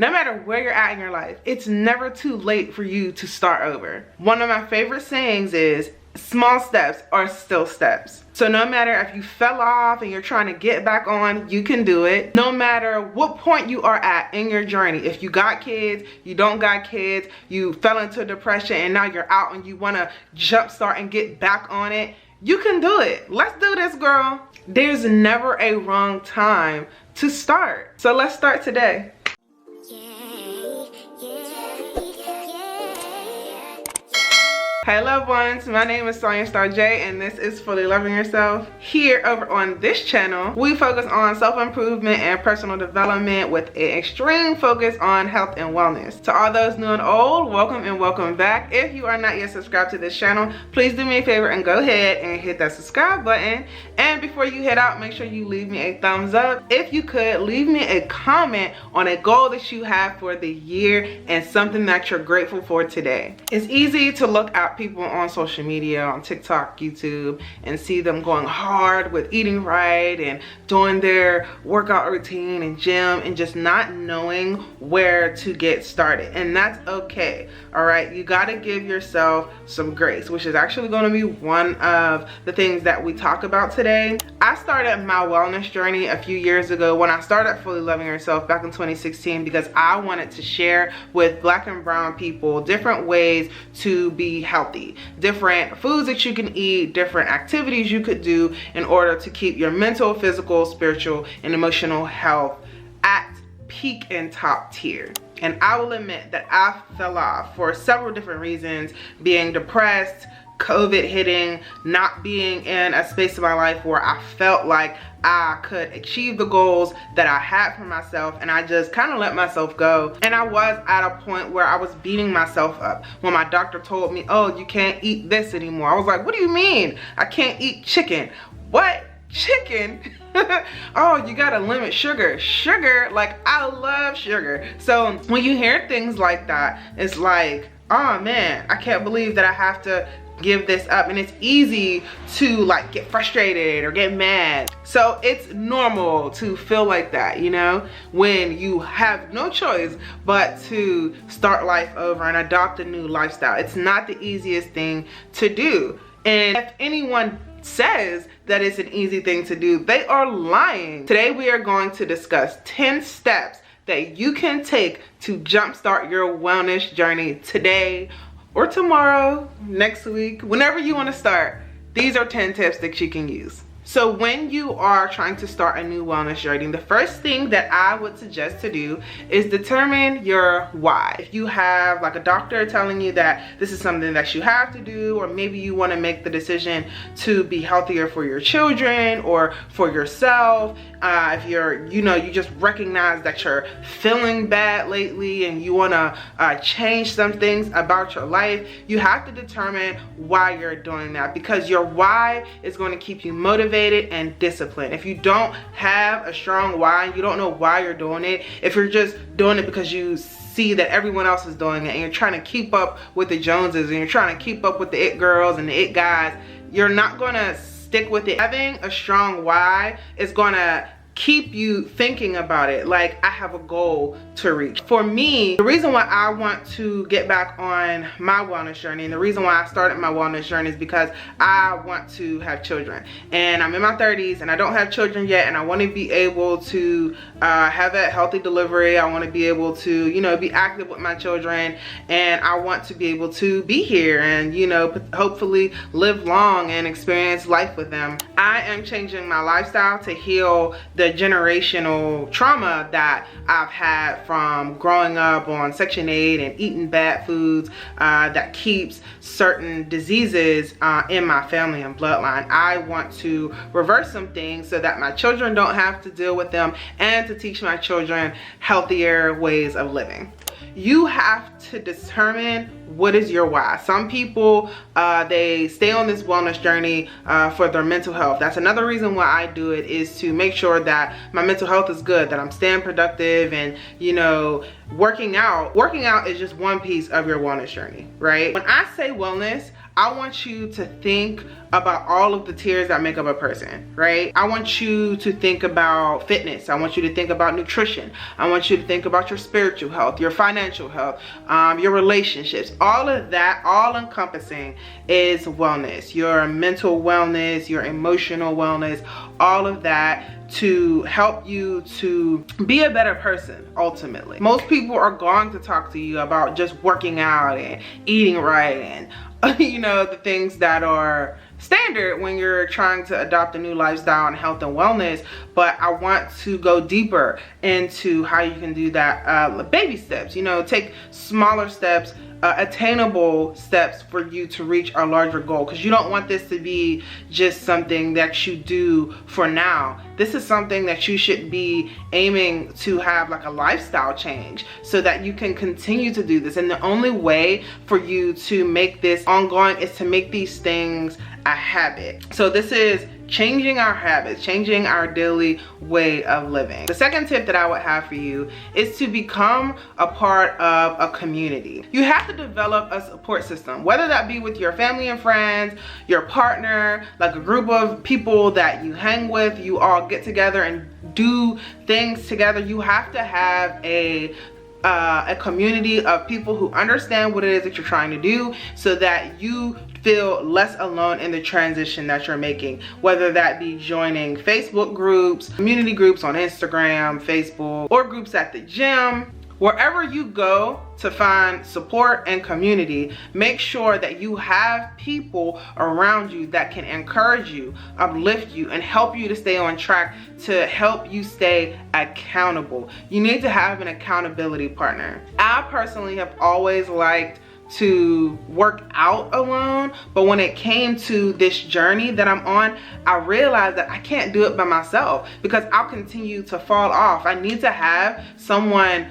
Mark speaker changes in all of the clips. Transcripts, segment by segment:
Speaker 1: No matter where you're at in your life, it's never too late for you to start over. One of my favorite sayings is, small steps are still steps. So no matter if you fell off and you're trying to get back on, you can do it. No matter what point you are at in your journey, if you got kids, you don't got kids, you fell into depression and now you're out and you want to jumpstart and get back on it, you can do it. Let's do this, girl. There's never a wrong time to start. So let's start today. Hey loved ones, my name is Sonya Star J and this is Fully Loving Yourself. Here over on this channel, we focus on self-improvement and personal development with an extreme focus on health and wellness. To all those new and old, welcome and welcome back. If you are not yet subscribed to this channel, please do me a favor and go ahead and hit that subscribe button. And before you head out, make sure you leave me a thumbs up. If you could, leave me a comment on a goal that you have for the year and something that you're grateful for today. It's easy to look at people on social media, on TikTok, YouTube, and see them going hard with eating right and doing their workout routine and gym and just not knowing where to get started. And that's okay. All right, you got to give yourself some grace, which is actually going to be one of the things that we talk about today. I started my wellness journey a few years ago when I started Fully Loving Yourself back in 2016 because I wanted to share with Black and brown people different ways to be healthy, different foods that you can eat, different activities you could do in order to keep your mental, physical, spiritual, and emotional health at peak and top tier. And I will admit that I fell off for several different reasons, being depressed, COVID hitting, not being in a space of my life where I felt like I could achieve the goals that I had for myself, and I just kind of let myself go. And I was at a point where I was beating myself up when my doctor told me, oh, you can't eat this anymore. I was like, what do you mean I can't eat chicken? What? Chicken? Oh, you gotta limit sugar. Sugar, like I love sugar. So when you hear things like that, it's like, oh man, I can't believe that I have to give this up. And it's easy to like get frustrated or get mad. So it's normal to feel like that, you know, when you have no choice but to start life over and adopt a new lifestyle. It's not the easiest thing to do. And if anyone says that it's an easy thing to do, they are lying. Today we are going to discuss 10 steps that you can take to jumpstart your wellness journey today or tomorrow, next week, whenever you want to start. These are 10 tips that you can use. So when you are trying to start a new wellness journey, the first thing that I would suggest to do is determine your why. If you have like a doctor telling you that this is something that you have to do, or maybe you want to make the decision to be healthier for your children or for yourself, if you're, you know, you just recognize that you're feeling bad lately and you want to change some things about your life, you have to determine why you're doing that, because your why is going to keep you motivated and disciplined. If you don't have a strong why, you don't know why you're doing it, if you're just doing it because you see that everyone else is doing it and you're trying to keep up with the Joneses and you're trying to keep up with the it girls and the it guys, you're not going to stick with it. Having a strong why is going to keep you thinking about it, like I have a goal to reach. For me, the reason why I want to get back on my wellness journey and the reason why I started my wellness journey is because I want to have children, and I'm in my 30s and I don't have children yet, and I want to be able to have a healthy delivery. I want to be able to, you know, be active with my children, and I want to be able to be here and, you know, hopefully live long and experience life with them. I am changing my lifestyle to heal the generational trauma that I've had from growing up on Section 8 and eating bad foods that keeps certain diseases in my family and bloodline. I want to reverse some things so that my children don't have to deal with them, and to teach my children healthier ways of living. You have to determine what is your why. Some people, they stay on this wellness journey for their mental health. That's another reason why I do it, is to make sure that my mental health is good, that I'm staying productive, and, you know, working out is just one piece of your wellness journey, right? When I say wellness, I want you to think about all of the tiers that make up a person, right? I want you to think about fitness. I want you to think about nutrition. I want you to think about your spiritual health, your financial health, your relationships. All of that, all encompassing, is wellness. Your mental wellness, your emotional wellness, all of that, to help you to be a better person ultimately. Most people are going to talk to you about just working out and eating right and you know, the things that are standard when you're trying to adopt a new lifestyle and health and wellness. But I want to go deeper into how you can do that, baby steps, you know, take smaller steps, attainable steps for you to reach a larger goal, because you don't want this to be just something that you do for now. This is something that you should be aiming to have like a lifestyle change so that you can continue to do this. And the only way for you to make this ongoing is to make these things a habit. So this is changing our habits, changing our daily way of living. The second tip that I would have for you is to become a part of a community. You have to develop a support system, whether that be with your family and friends, your partner, like a group of people that you hang with, you all get together and do things together. You have to have a community of people who understand what it is that you're trying to do, so that you feel less alone in the transition that you're making, whether that be joining Facebook groups, community groups on Instagram, Facebook, or groups at the gym. Wherever you go to find support and community, make sure that you have people around you that can encourage you, uplift you, and help you to stay on track, to help you stay accountable. You need to have an accountability partner. I personally have always liked to work out alone, but when it came to this journey that I'm on, I realized that I can't do it by myself, because I'll continue to fall off. I need to have someone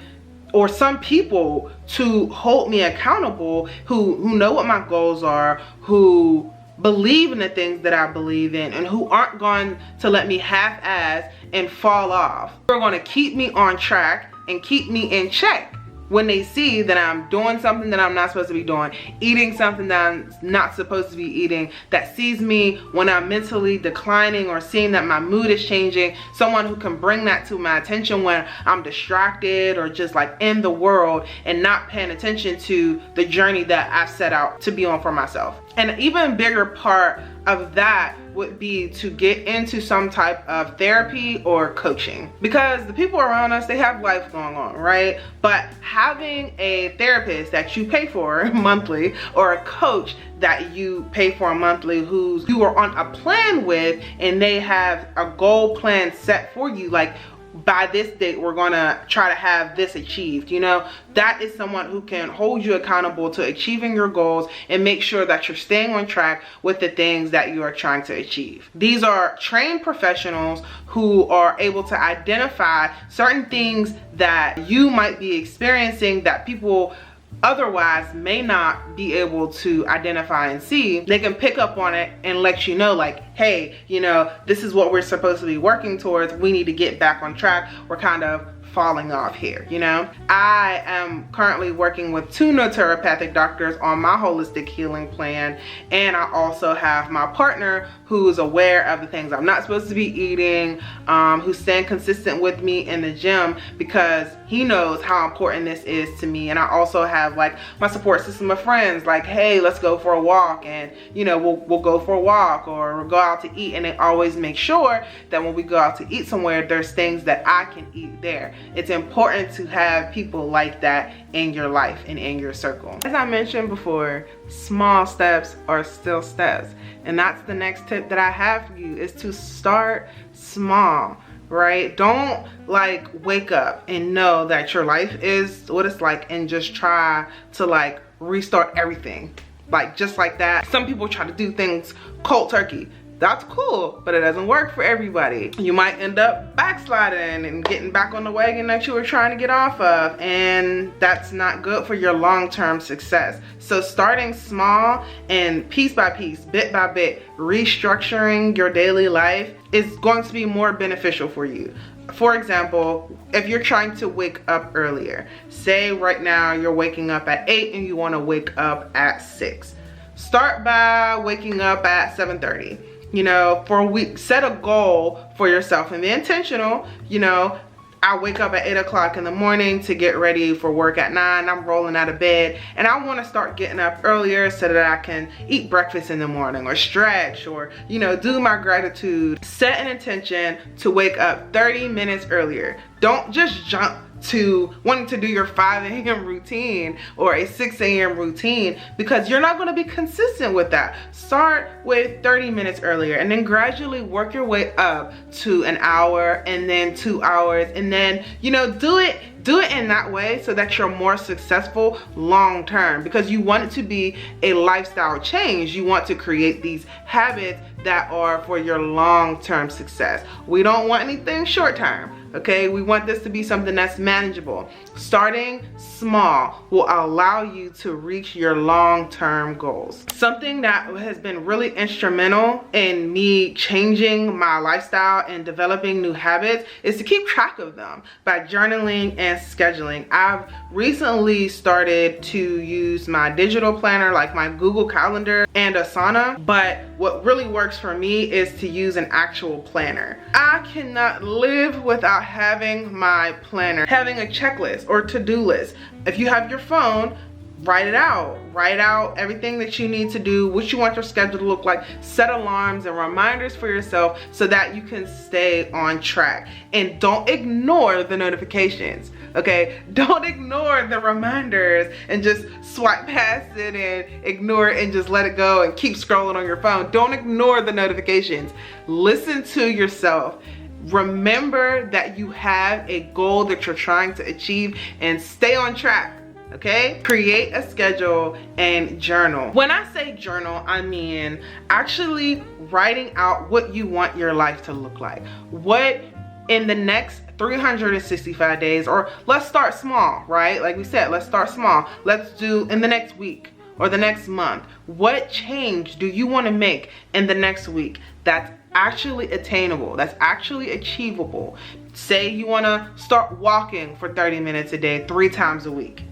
Speaker 1: or some people to hold me accountable, who know what my goals are, who believe in the things that I believe in, and who aren't going to let me half-ass and fall off. They're going to keep me on track and keep me in check when they see that I'm doing something that I'm not supposed to be doing, eating something that I'm not supposed to be eating, that sees me when I'm mentally declining or seeing that my mood is changing. Someone who can bring that to my attention when I'm distracted or just like in the world and not paying attention to the journey that I've set out to be on for myself. And an even bigger part of that would be to get into some type of therapy or coaching, because the people around us, they have life going on, right? But having a therapist that you pay for monthly, or a coach that you pay for monthly, who you are on a plan with, and they have a goal plan set for you, like by this date we're gonna try to have this achieved, you know, that is someone who can hold you accountable to achieving your goals and make sure that you're staying on track with the things that you are trying to achieve. These are trained professionals who are able to identify certain things that you might be experiencing that people otherwise may not be able to identify and see. They can pick up on it and let you know, like, hey, you know, this is what we're supposed to be working towards. We need to get back on track. We're kind of falling off here, you know. I am currently working with 2 naturopathic doctors on my holistic healing plan, and I also have my partner who's aware of the things I'm not supposed to be eating, who's staying consistent with me in the gym, because he knows how important this is to me. And I also have like my support system of friends, like, hey, let's go for a walk, and you know, we'll go for a walk or we'll go out to eat, and they always make sure that when we go out to eat somewhere, there's things that I can eat there. It's important to have people like that in your life and in your circle. As I mentioned before, small steps are still steps, and that's the next tip that I have for you, is to start small, right? Don't like wake up and know that your life is what it's like and just try to like restart everything like just like that. Some people try to do things cold turkey. That's cool, but it doesn't work for everybody. You might end up backsliding and getting back on the wagon that you were trying to get off of, and that's not good for your long-term success. So starting small and piece by piece, bit by bit, restructuring your daily life is going to be more beneficial for you. For example, if you're trying to wake up earlier, say right now you're waking up at 8 and you want to wake up at 6. Start by waking up at 7:30. You know, for a week, set a goal for yourself and be intentional. You know, I wake up at 8 o'clock in the morning to get ready for work at 9. I'm rolling out of bed and I want to start getting up earlier so that I can eat breakfast in the morning or stretch or, you know, do my gratitude. Set an intention to wake up 30 minutes earlier. Don't just jump to wanting to do your 5 a.m. routine or a 6 a.m. routine, because you're not going to be consistent with that. Start with 30 minutes earlier and then gradually work your way up to an hour and then 2 hours, and then, you know, do it in that way so that you're more successful long term, because you want it to be a lifestyle change. You want to create these habits that are for your long-term success. We don't want anything short-term. Okay, we want this to be something that's manageable. Starting small will allow you to reach your long-term goals. Something that has been really instrumental in me changing my lifestyle and developing new habits is to keep track of them by journaling and scheduling. I've recently started to use my digital planner like my Google Calendar and Asana, but what really works for me is to use an actual planner. I cannot live without having my planner, having a checklist or to-do list. If you have your phone, write it out. Write out everything that you need to do, what you want your schedule to look like. Set alarms and reminders for yourself so that you can stay on track. And don't ignore the notifications, okay? Don't ignore the reminders and just swipe past it and ignore it and just let it go and keep scrolling on your phone. Don't ignore the notifications. Listen to yourself. Remember that you have a goal that you're trying to achieve and stay on track. Okay, create a schedule and journal. When I say journal, I mean actually writing out what you want your life to look like. What in the next 365 days, or let's start small, right? Like we said, let's start small. Let's do in the next week or the next month. What change do you want to make in the next week that's actually attainable, that's actually achievable? Say you want to start walking for 30 minutes a day, 3 times a week.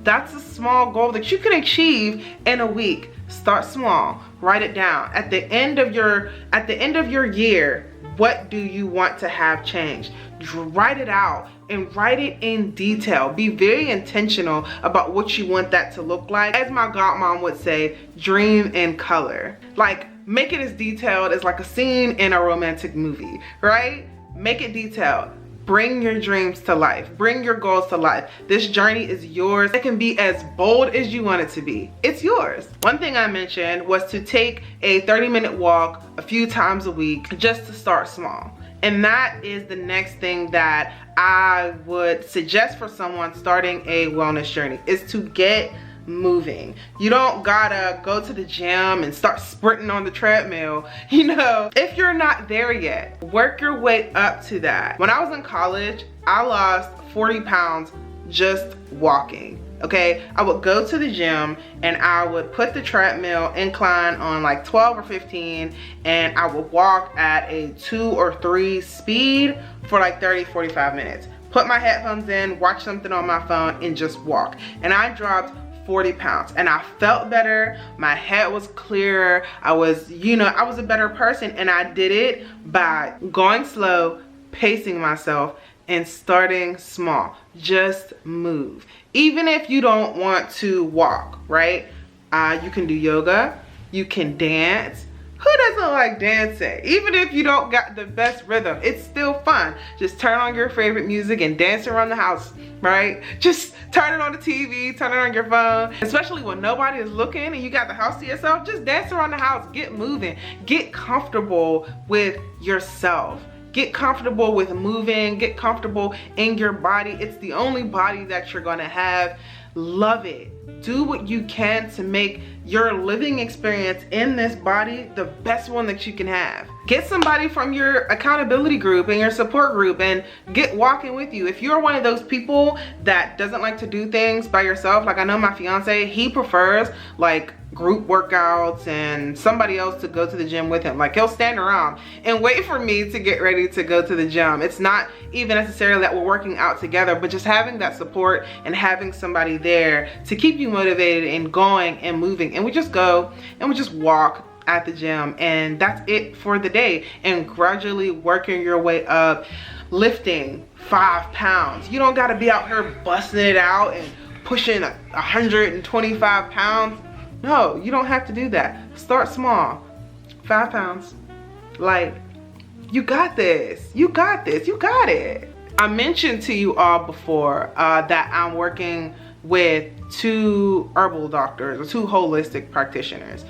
Speaker 1: That's a small goal that you can achieve in a week. Start small, write it down. At the end of your year, what do you want to have changed? Write it out and write it in detail. Be very intentional about what you want that to look like. As my godmom would say, dream in color. Like, make it as detailed as like a scene in a romantic movie, right? Make it detailed. Bring your dreams to life. Bring your goals to life. This journey is yours. It can be as bold as you want it to be. It's yours. One thing I mentioned was to take a 30-minute walk a few times a week just to start small. And that is the next thing that I would suggest for someone starting a wellness journey, is to get moving. You don't gotta go to the gym and start sprinting on the treadmill. You know, if you're not there yet, work your way up to that. When I was in college, I lost 40 pounds just walking. Okay, I would go to the gym and I would put the treadmill incline on like 12 or 15, and I would walk at a 2 or 3 speed for like 30-45 minutes. Put my headphones in, watch something on my phone, and just walk. And I dropped 40 pounds and I felt better. My head was clearer. I was a better person, and I did it by going slow, pacing myself, and starting small. Just move. Even if you don't want to walk, right? You can do yoga, you can dance. Who doesn't like dancing? Even if you don't got the best rhythm, it's still fun. Just turn on your favorite music and dance around the house, right? Just turn it on the TV, turn it on your phone. Especially when nobody is looking and you got the house to yourself, just dance around the house, get moving. Get comfortable with yourself. Get comfortable with moving, get comfortable in your body. It's the only body that you're gonna have. Love it. Do what you can to make your living experience in this body the best one that you can have. Get somebody from your accountability group and your support group and get walking with you. If you're one of those people that doesn't like to do things by yourself, like I know my fiance, he prefers like group workouts and somebody else to go to the gym with him. Like, he'll stand around and wait for me to get ready to go to the gym. It's not even necessarily that we're working out together, but just having that support and having somebody there to keep you motivated and going and moving. And we just go and we just walk at the gym, and that's it for the day, and gradually working your way up, lifting 5 pounds. You don't got to be out here busting it out and pushing 125 pounds. No, you don't have to do that. Start small. 5 pounds. Like, you got this. You got this. You got it. I mentioned to you all before that I'm working with 2 herbal doctors, or 2 holistic practitioners.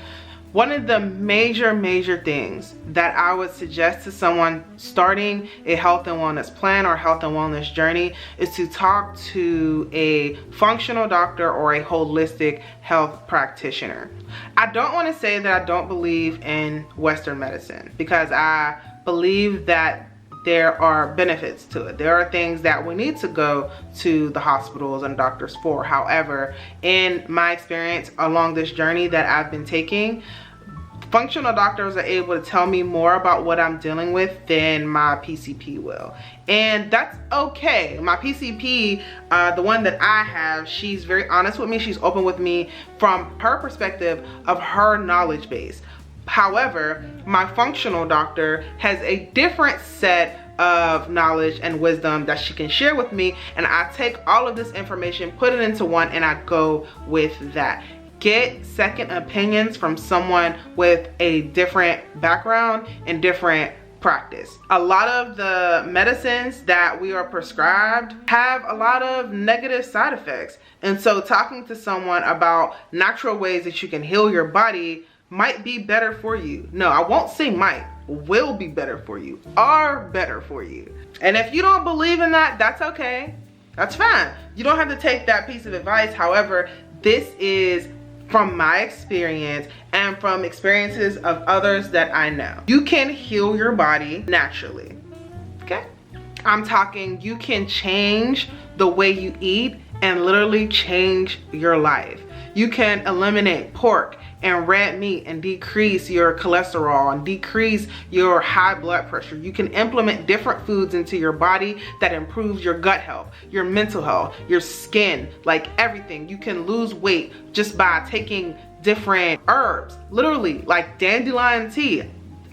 Speaker 1: One of the major things that I would suggest to someone starting a health and wellness plan or health and wellness journey is to talk to a functional doctor or a holistic health practitioner. I don't want to say that I don't believe in Western medicine, because I believe that there are benefits to it. There are things that we need to go to the hospitals and doctors for. However, in my experience along this journey that I've been taking, functional doctors are able to tell me more about what I'm dealing with than my PCP will. And that's okay. My PCP, the one that I have, she's very honest with me. She's open with me from her perspective of her knowledge base. However, my functional doctor has a different set of knowledge and wisdom that she can share with me, and I take all of this information, put it into one, and I go with that. Get second opinions from someone with a different background and different practice. A lot of the medicines that we are prescribed have a lot of negative side effects, and so talking to someone about natural ways that you can heal your body might be better for you. No, I won't say might, will be better for you, are better for you. And if you don't believe in that, that's okay. That's fine. You don't have to take that piece of advice. However, this is from my experience and from experiences of others that I know. You can heal your body naturally, okay? I'm talking you can change the way you eat and literally change your life. You can eliminate pork and red meat and decrease your cholesterol and decrease your high blood pressure. You can implement different foods into your body that improves your gut health, your mental health, your skin, like everything. You can lose weight just by taking different herbs, literally like dandelion tea.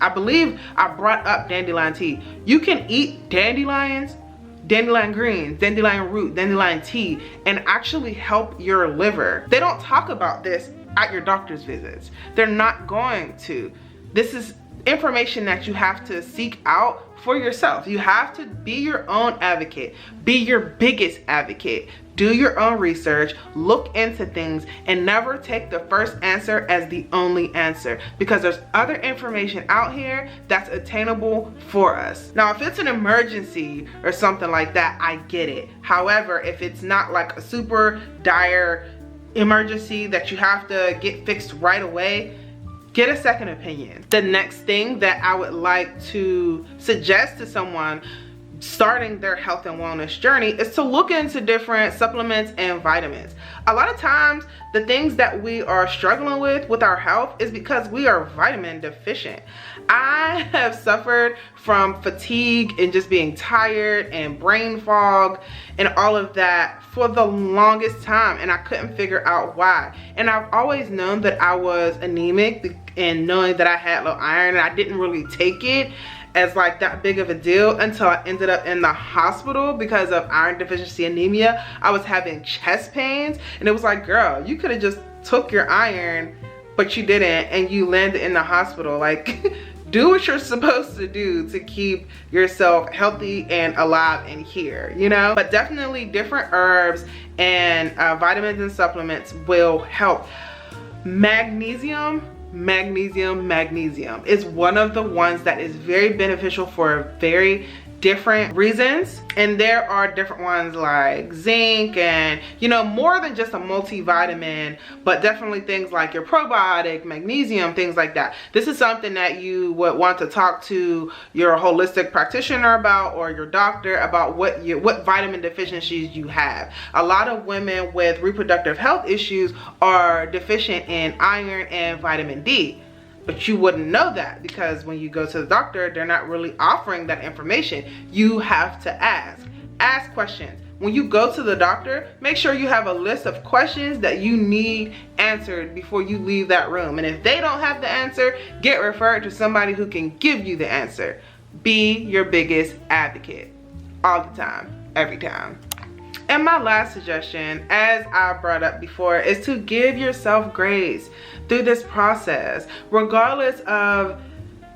Speaker 1: I believe I brought up dandelion tea. You can eat dandelions, dandelion greens, dandelion root, dandelion tea, and actually help your liver. They don't talk about this at your doctor's visits. They're not going to. This is information that you have to seek out for yourself. You have to be your own advocate, be your biggest advocate. Do your own research, look into things, and never take the first answer as the only answer, because there's other information out here that's attainable for us. Now, if it's an emergency or something like that, I get it. However, if it's not like a super dire emergency that you have to get fixed right away, get a second opinion. The next thing that I would like to suggest to someone starting their health and wellness journey is to look into different supplements and vitamins. A lot of times the things that we are struggling with our health is because we are vitamin deficient. I have suffered from fatigue and just being tired and brain fog and all of that for the longest time, and I couldn't figure out why. And I've always known that I was anemic, and knowing that I had low iron, and I didn't really take it as like that big of a deal until I ended up in the hospital because of iron deficiency anemia. I was having chest pains, and it was like, girl, you could have just took your iron, but you didn't, and you landed in the hospital. Like, do what you're supposed to do to keep yourself healthy and alive in here, you know? But definitely different herbs and vitamins and supplements will help. Magnesium is one of the ones that is very beneficial for very different reasons, and there are different ones like zinc and, you know, more than just a multivitamin, but definitely things like your probiotic, magnesium, things like that. This is something that you would want to talk to your holistic practitioner about, or your doctor about what vitamin deficiencies you have. A lot of women with reproductive health issues are deficient in iron and vitamin D. But you wouldn't know that because when you go to the doctor, they're not really offering that information. You have to ask questions. when you go to the doctor, make sure you have a list of questions that you need answered before you leave that room. And if they don't have the answer, get referred to somebody who can give you the answer. Be your biggest advocate all the time, every time. And my last suggestion, as I brought up before, is to give yourself grace through this process, regardless of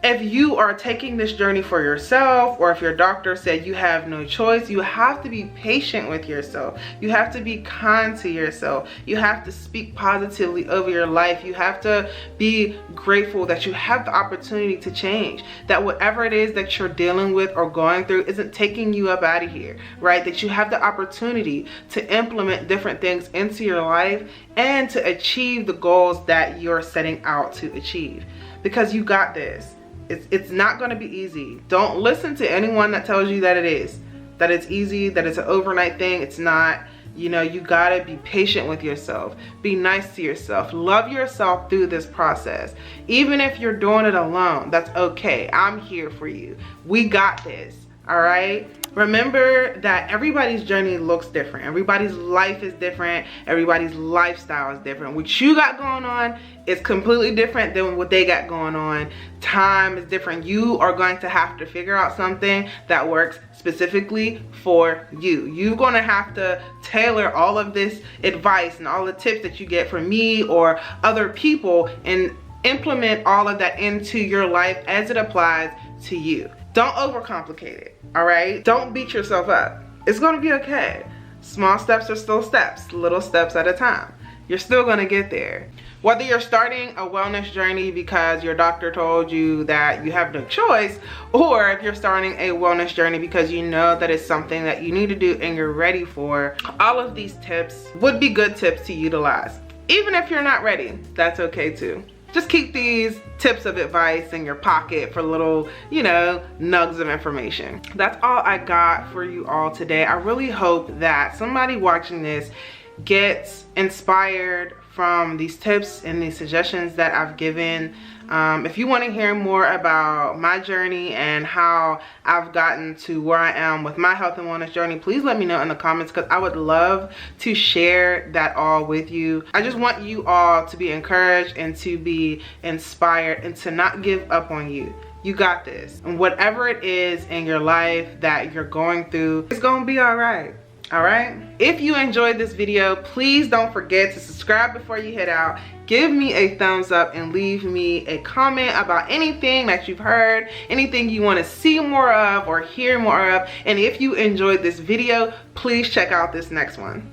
Speaker 1: if you are taking this journey for yourself or if your doctor said you have no choice. You have to be patient with yourself. You have to be kind to yourself. You have to speak positively over your life. You have to be grateful that you have the opportunity to change, that whatever it is that you're dealing with or going through isn't taking you up out of here, right? That you have the opportunity to implement different things into your life and to achieve the goals that you're setting out to achieve, because you got this. It's not going to be easy. Don't listen to anyone that tells you that it is, that it's easy, that it's an overnight thing. It's not. You know, you gotta be patient with yourself. Be nice to yourself. Love yourself through this process. Even if you're doing it alone, that's okay. I'm here for you. We got this, all right? Remember that everybody's journey looks different. Everybody's life is different. Everybody's lifestyle is different. What you got going on is completely different than what they got going on. Time is different. You are going to have to figure out something that works specifically for you. You're going to have to tailor all of this advice and all the tips that you get from me or other people and implement all of that into your life as it applies to you. Don't overcomplicate it, all right? Don't beat yourself up. It's gonna be okay. Small steps are still steps, little steps at a time. You're still gonna get there. Whether you're starting a wellness journey because your doctor told you that you have no choice, or if you're starting a wellness journey because you know that it's something that you need to do and you're ready for, all of these tips would be good tips to utilize. Even if you're not ready, that's okay too. Just keep these tips of advice in your pocket for little, you know, nugs of information. That's all I got for you all today. I really hope that somebody watching this gets inspired from these tips and these suggestions that I've given. If you want to hear more about my journey and how I've gotten to where I am with my health and wellness journey, please let me know in the comments, because I would love to share that all with you. I just want you all to be encouraged and to be inspired and to not give up on you. You got this. And whatever it is in your life that you're going through, it's gonna be all right. All right? If you enjoyed this video, please don't forget to subscribe before you head out. Give me a thumbs up and leave me a comment about anything that you've heard, anything you want to see more of or hear more of. And if you enjoyed this video, please check out this next one.